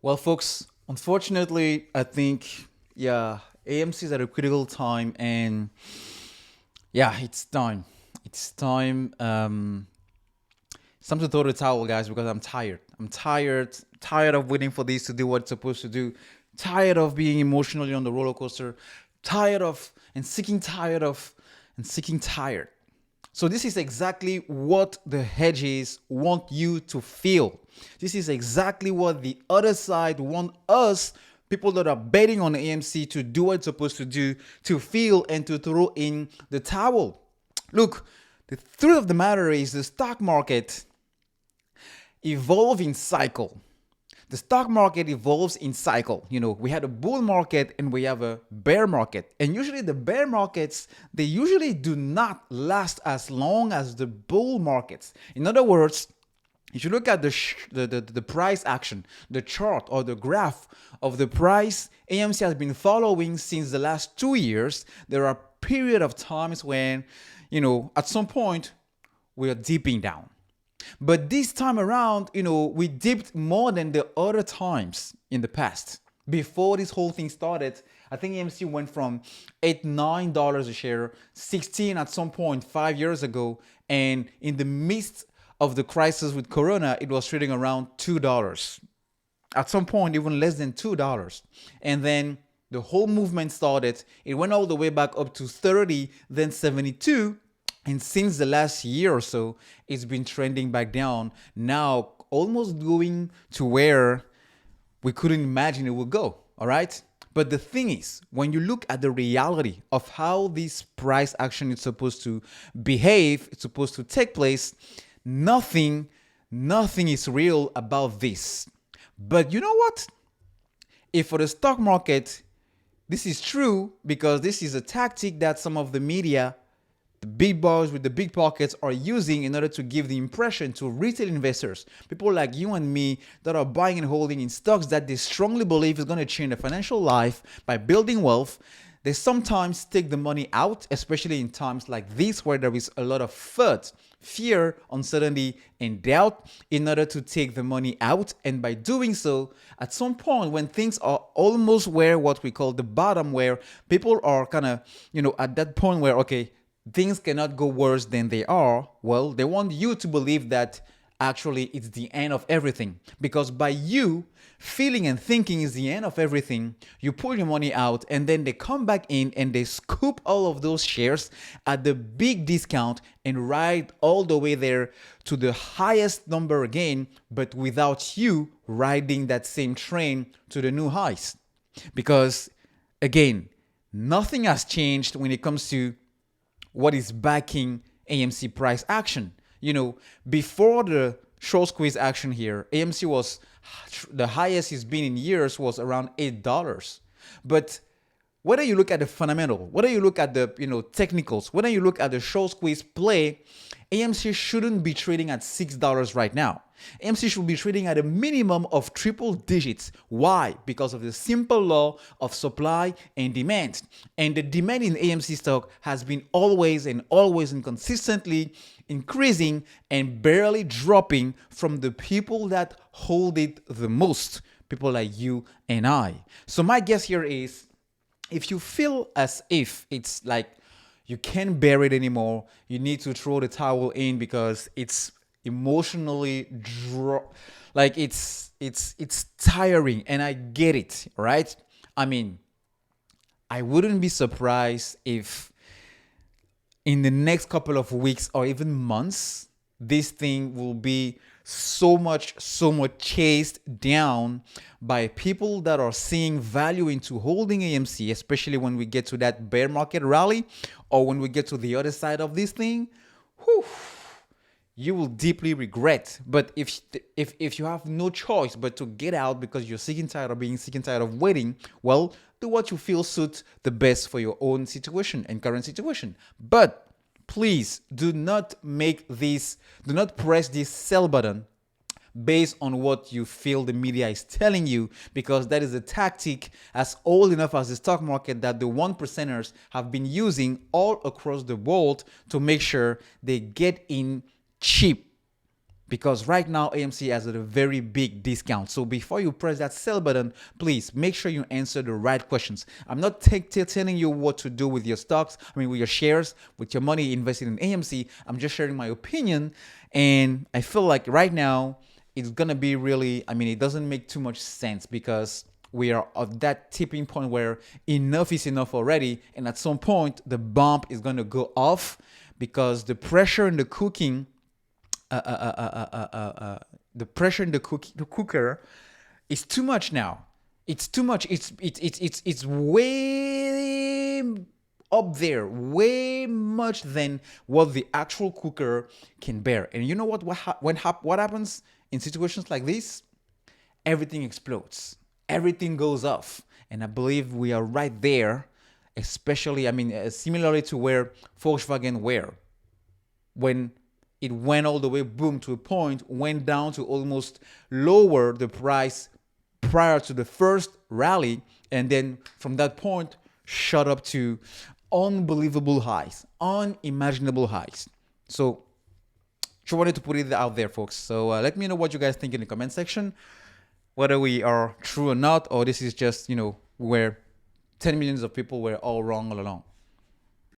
Well, folks, unfortunately, I think, AMC is at a critical time, and it's time. It's time. It's time to throw the towel, guys, because I'm tired. I'm tired of waiting for this to do what it's supposed to do, tired of being emotionally on the roller coaster, tired of and seeking tired of and seeking tired. So this is exactly what the hedges want you to feel. This is exactly what the other side want us, people that are betting on AMC, to do what it's supposed to do, to feel and to throw in the towel. Look, the truth of the matter is the stock market evolve in cycle. The stock market evolves in cycle. We had a bull market and we have a bear market. And usually the bear markets, they usually do not last as long as the bull markets. In other words, if you look at the price action, the chart or the graph of the price AMC has been following since the last 2 years, there are period of times when, at some point we are dipping down. But this time around, we dipped more than the other times in the past. Before this whole thing started, I think AMC went from $8, $9 a share, 16 at some point 5 years ago. And in the midst of the crisis with Corona, it was trading around $2. At some point, even less than $2. And then the whole movement started. It went all the way back up to 30, then 72. And since the last year or so, it's been trending back down, now almost going to where we couldn't imagine it would go. All right. But the thing is, when you look at the reality of how this price action is supposed to behave, it's supposed to take place, nothing is real about this. But you know what? If for the stock market, this is true, because this is a tactic that some of the media, the big boys with the big pockets, are using in order to give the impression to retail investors, people like you and me, that are buying and holding in stocks that they strongly believe is going to change their financial life by building wealth. They sometimes take the money out, especially in times like this where there is a lot of fear, uncertainty, and doubt, in order to take the money out. And by doing so, at some point when things are almost where what we call the bottom, where people are kind of, at that point where, okay, things cannot go worse than they are, well, they want you to believe that actually it's the end of everything. Because by you feeling and thinking is the end of everything, you pull your money out, and then they come back in and they scoop all of those shares at the big discount and ride all the way there to the highest number again, but without you riding that same train to the new highs. Because again, nothing has changed when it comes to what is backing AMC price action. Before the short squeeze action here, AMC was the highest it's been in years, was around $8. But whether you look at the fundamental, whether you look at the technicals, whether you look at the short squeeze play, AMC shouldn't be trading at $6 right now. AMC should be trading at a minimum of triple digits. Why? Because of the simple law of supply and demand. And the demand in AMC stock has been always and consistently increasing and barely dropping from the people that hold it the most, people like you and I. So my guess here is, if you feel as if it's like you can't bear it anymore, you need to throw the towel in because it's emotionally like it's tiring, and I get it, right? I mean, I wouldn't be surprised if in the next couple of weeks or even months, this thing will be so much chased down by people that are seeing value into holding AMC, especially when we get to that bear market rally, or when we get to the other side of this thing. Whew, you will deeply regret. But if you have no choice but to get out because you're sick and tired of waiting, well, do what you feel suits the best for your own situation and current situation. But please do not press this sell button based on what you feel the media is telling you, because that is a tactic as old enough as the stock market that the one percenters have been using all across the world to make sure they get in cheap. because right now AMC has a very big discount. So before you press that sell button, please make sure you answer the right questions. I'm not telling you what to do with your stocks, with your shares, with your money invested in AMC. I'm just sharing my opinion. And I feel like right now it's going to be really, it doesn't make too much sense because we are at that tipping point where enough is enough already. And at some point, the bump is going to go off because the pressure in the cooking the pressure in the cooker is too much now. It's too much. It's way up there, way much than what the actual cooker can bear. And you know what? What happens in situations like this? Everything explodes. Everything goes off. And I believe we are right there, especially, similarly to where Volkswagen were when it went all the way boom to a point, went down to almost lower the price prior to the first rally, and then from that point shot up to unbelievable highs, unimaginable highs. So just wanted to put it out there, folks. So let me know what you guys think in the comment section, whether we are true or not, or this is just where 10 millions of people were all wrong all along.